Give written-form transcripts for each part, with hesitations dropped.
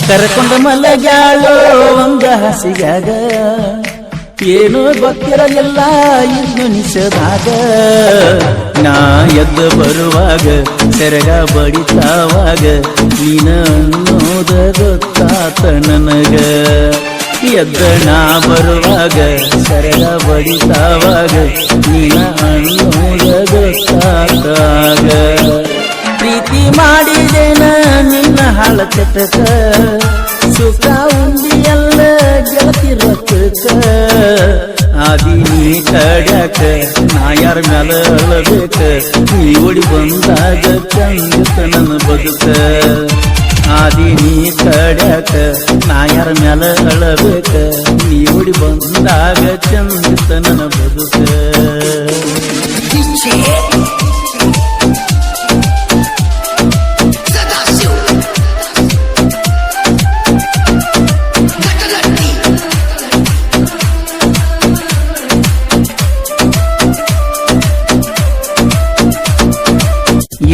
ಕರ್ಕೊಂಡ ಮಲಗ್ಯಾಳೋ ಒಂದ ಹಸಿಯಾಗ ಏನೋ ಗೊತ್ತಿರಲಿಲ್ಲ ಇನ್ನು ನಿಷದಾಗ ನಾ ಎದ್ದು ಬರುವಾಗ ಸೆರಗ ಬಡಿತಾವಾಗ ನೀನ ಅನ್ನೋದ ಗೊತ್ತಾತ ನನಗ ಎದ್ದ ನಾ ಬರುವಾಗ ಸೆರಗ ಬಡಿತಾವಾಗ ನೀನ ಅನ್ನೋದ ಗೊತ್ತಾದಾಗ ಪ್ರೀತಿ ಮಾಡಿದೇನ ನಿನ್ನ ಹಾಳ ಚಟಕ ಸುಖ ಉಂಡಿಯಲ್ಲ ಗೆಳತಿ ರೊಕ್ಕಕ ಆದಿ ನೀ ಕಡ್ಯಾಕ ನಾ ಯಾರ ಮ್ಯಾಲ ಅಳಬೇಕ ನೀ ಓಡಿ ಬಂದಾಗ ಚಂದಿತ ನನ್ನ ಬದುಕ ಆದಿ ನೀ ಕಡ್ಯಾಕ ನಾ ಯಾರ ಮ್ಯಾಲ ಅಳಬೇಕ ನೀ ಓಡಿ ಬಂದಾಗ ಚಂದಿತ ನನ್ನ ಬದುಕ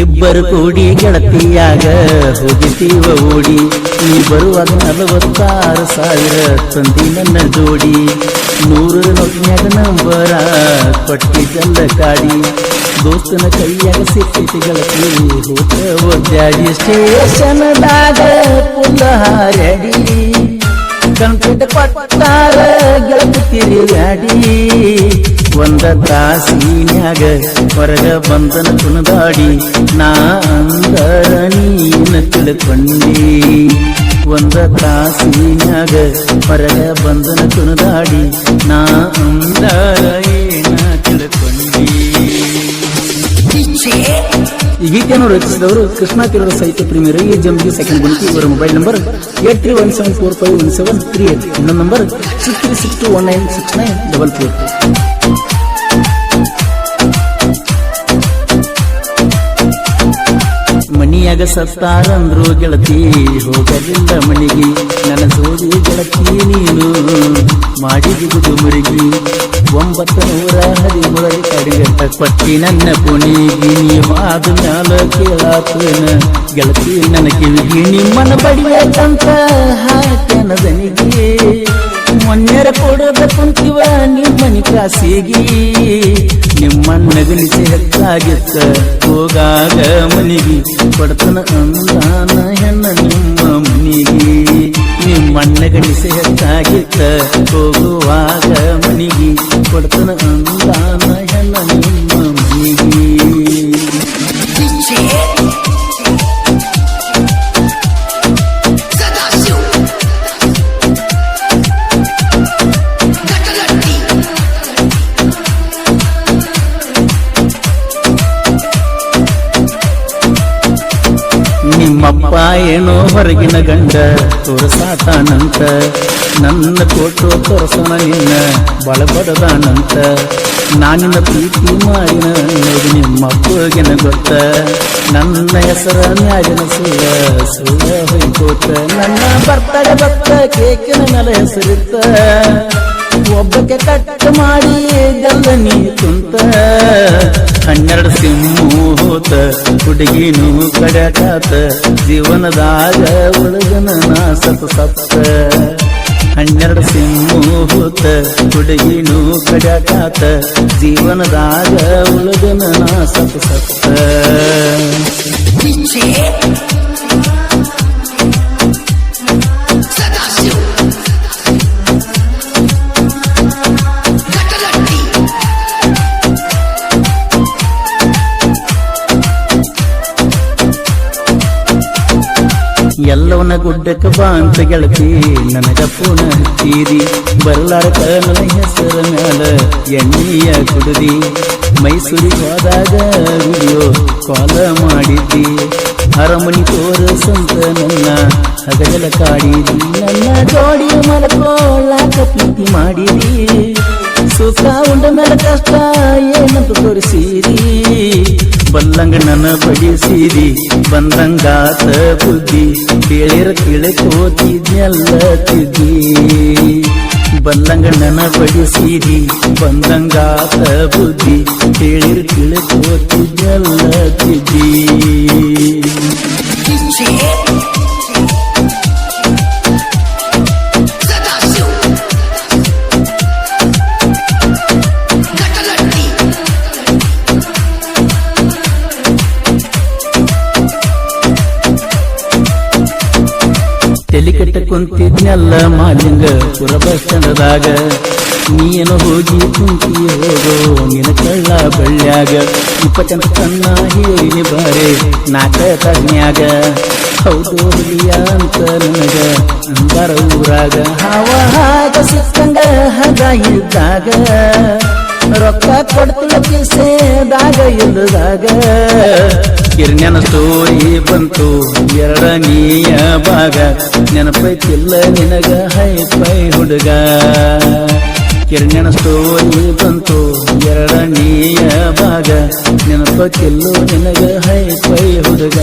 ಇಬ್ಬರು ಕೂಡಿ ಗೆಳತಿಯಾಗ ಹೋಗಿತೀವ ಓಡಿ ನೀ ಬರುವಾಗ 46,000 ತಂದಿ ನನ್ನ ಜೋಡಿ 100 ನೋಟಿನ್ಯಾಗ ನಂಬರ ಕೊಟ್ಟಿದ್ದಲ್ಲ ಕಾಡಿ ದೋಸ್ತನ ಕೈಯಾಗ ಸಿಕ್ಕಿತಿ ಗೆಳತಿ ಹೋತ ಒದ್ದಾಡಿ ಸ್ಟೇಷನ್ದಾಗ ಪುಲ್ಲ ಹಾರ್ಯಾಡಿ ಕಂಪ್ಯೂಟ ಕೊಟ್ಟಾರ ಗೆಳತಿ ತಿರುಗಾಡಿ ಒಂದ ತಾಸಿನ್ಯಾಗ ಹೊರಗ ಬಂದನ ಕುಣದಾಡಿ ನಾ ಅಂದರ ನೀನ ತಿಳ್ಕೊಂಡಿ ಒಂದ ತಾಸಿನ್ಯಾಗ ಹೊರಗ ಬಂದನ ಕುಣದಾಡಿ ನಾ ಅಂದರ ಏನ ತಿಳ್ಕೊಂಡಿ ಈ ಗೀತೆಯನ್ನು ರಚಿಸಿದವರು ಕೃಷ್ಣ ಕಿರೂರ ಸಾಹಿತ್ಯ ಪ್ರೇಮಿಯರು ಈ ಜಂಬಿ ಸೆಕೆಂಡ್ ಗುಣಿಕೆ ಇವರ ಮೊಬೈಲ್ ನಂಬರ್ 8317451738 ಇನ್ನೊಂದು ನಂಬರ್ 6362196944 ಮನಿಯಾಗ ಸತ್ತಾರಂದ್ರು ಗೆಳತಿ ಹೋಗಲಿಲ್ಲ ಮನಿಗಿ ನನ್ನ ಸೋದಿ ಗೆಳತಿ ನೀನು ಮಾಡಿದುದು ಮುರುಗಿ 913 ಕಡಿಗಟ್ಟ ಕೊಟ್ಟಿ ನನ್ನ ಪುಣಿಗಿ ನೀವಾದ ಮ್ಯಾಲ ಕೇಳಾತನ ಗೆಳತಿ ನನ್ನ ಕಿವಿಗಿ ನಿಮ್ಮನ ಬಡಿಯಂತ ಹಾಕ್ಯನ ದನಿಗಿ ಮೊನ್ನೆರ ಕೊಡದ ಕುಂತಿವ ನಿಮ್ಮನಿ ಕಾಸಿಗಿ ನಿಮ್ಮನ್ನ ಗಣಿಸಿ ಹೆಚ್ಚಾಗಿತ್ತ ಹೋಗಾಗ ಮನಿಗಿ ಕೊಡ್ತನ ಅಂದಾನ ಹೆಣ್ಣ ನಿಮ್ಮ ಮನಿಗಿ ನಿಮ್ಮನ್ನ ಗಣಿಸಿ ಹೆಚ್ಚಾಗಿತ್ತ ಹೋಗುವಾಗ ಮನಿಗಿ ಕೊಡ್ತನ ಅಂದಾನ ಹೆಣ್ಣ ನಿಮ್ಮ ಮನಿಗಿ ನಿಮ್ಮಪ್ಪ ಏನೋ ಹೊರಗಿನ ಗಂಡ ತೋರಸಾತಾನಂತ ನನ್ನ ಕೊಟ್ಟು ತೋರ್ಸೋಣ ನಿನ್ನ ಬಳಬಡದಾನಂತ ನಾನಿನ ಪ್ರೀತಿ ಮಾಡಿನ ಅನ್ನೋದು ನಿಮ್ಮಪ್ಪಗಿನ ಗೊತ್ತ ನನ್ನ ಹೆಸರ ಮ್ಯಾಲಿನ ಸುಳ್ಳ ಹೊಯ್ಕೋತ ನನ್ನ ಬರ್ತಡೆ ಬತ್ತ ಕೇಕಿನ ಮೇಲೆ ಹೆಸರಿತ್ತ ಒಬ್ಬಕ್ಕೆ ಕಟ್ಟ ಮಾಡಿ ಗಲ್ಲ ನೀ ಕುಂತ 12 ಸಿಮ್ಮು ಹೋತ ಹುಡುಗಿನೂ ಕಡಕಾತ ಜೀವನದಾಗ ಉಳಗನ ನಾ ಸತ್ತ 12 ಸಿಮ್ಮು ಹೋತ ಹುಡುಗಿನೂ ಕಡಕಾತ ಜೀವನದಾಗ ಉಳಗನ ನಾ ಸತ್ತ ಎಲ್ಲವನ ಗುಡ್ಡಕ್ಕ ಬಾ ಅಂತ ಗೆಳತಿ ನನಗ ಪುನ ಹತ್ತೀರಿ ಬರ್ಲಾರಕ ನನ್ನ ಹೆಸರ ಮ್ಯಾಲ ಎಣ್ಣೆಯ ಕುಡಿದಿ ಮೈಸೂರಿಗೆ ಹೋದಾಗ ವಿಡಿಯೋ ಕಾಲ ಮಾಡಿದ್ದಿ ಅರಮನಿ ತೋರಸಂತ ನನ್ನ ಹಗಲ ಕಾಡಿದಿ ನನ್ನ ಜೋಡಿ ಮಲ್ಕೊಳ್ಳಾಕ ಪ್ರೀತಿ ಮಾಡಿದಿ ಸುಖ ಉಂಡ ಮೇಲೆ ಕಷ್ಟ ಏನಂತ ತೋರಿಸಿರಿ ಬಲ್ಲಂಗ ನನ್ನ ಬಡಿಸಿದಿ ಬಂದಂಗಾತ ಬುದ್ಧಿ ಕೇಳಿರ ಕೇಳಕೋತಿದ್ನೆಲ್ಲ ತಿದ್ದಿ ಬಲ್ಲಂಗ ನನ್ನ ಬಡಿಸಿದಿ ಬಂದಂಗಾತ ಬುದ್ಧಿ ಕೇಳಿರ ಕೇಳಕೋತಿದ್ನೆಲ್ಲ ತಿದ್ದಿ ಕುಂತಿದ್ನೆಲ್ಲ ಮಾಲಿಂಗಪುರ ಬಸ್ ಸ್ಟ್ಯಾಂಡದಾಗ ನೀನು ಹೋಗಿ ಕುಂತಿ ಹೋಗೋ ನಿನ್ನ ಕಳ್ಳ ಬಳ್ಳ್ಯಾಗ 20 ಕಣ್ಣ ಹೇಳಿ ಬಾರೆ ನಾಕ ತಜ್ಞಾಗ ಹೌದು ಹುಲಿಯ ಅಂತ ನನಗ ಅಂದಾರ ಊರಾಗ ಹಾಗ ಸಿಕ್ಕಂಗ ಹಗ ಇದ್ದಾಗ ರೊಕ್ಕ ಕೊಡ್ತಿಲ್ಲ ಕಿಸೆದಾಗ ಇಲ್ಲದಾಗ ಕಿರ್ಣ್ಯನ ಸ್ಟೋರಿ ಬಂತು ಎರಡನೆಯ ಭಾಗ ನೆನಪೈತಿಲ್ಲ ನಿನಗ ಹೈಫೈ ಹುಡುಗ ಕಿರ್ಣ್ಯನ ಸ್ಟೋರಿ ಬಂತು ಎರಡನೆಯ ಭಾಗ ನೆನಪೈತಿಲ್ಲೋ ನಿನಗ ಹೈಫೈ ಹುಡುಗ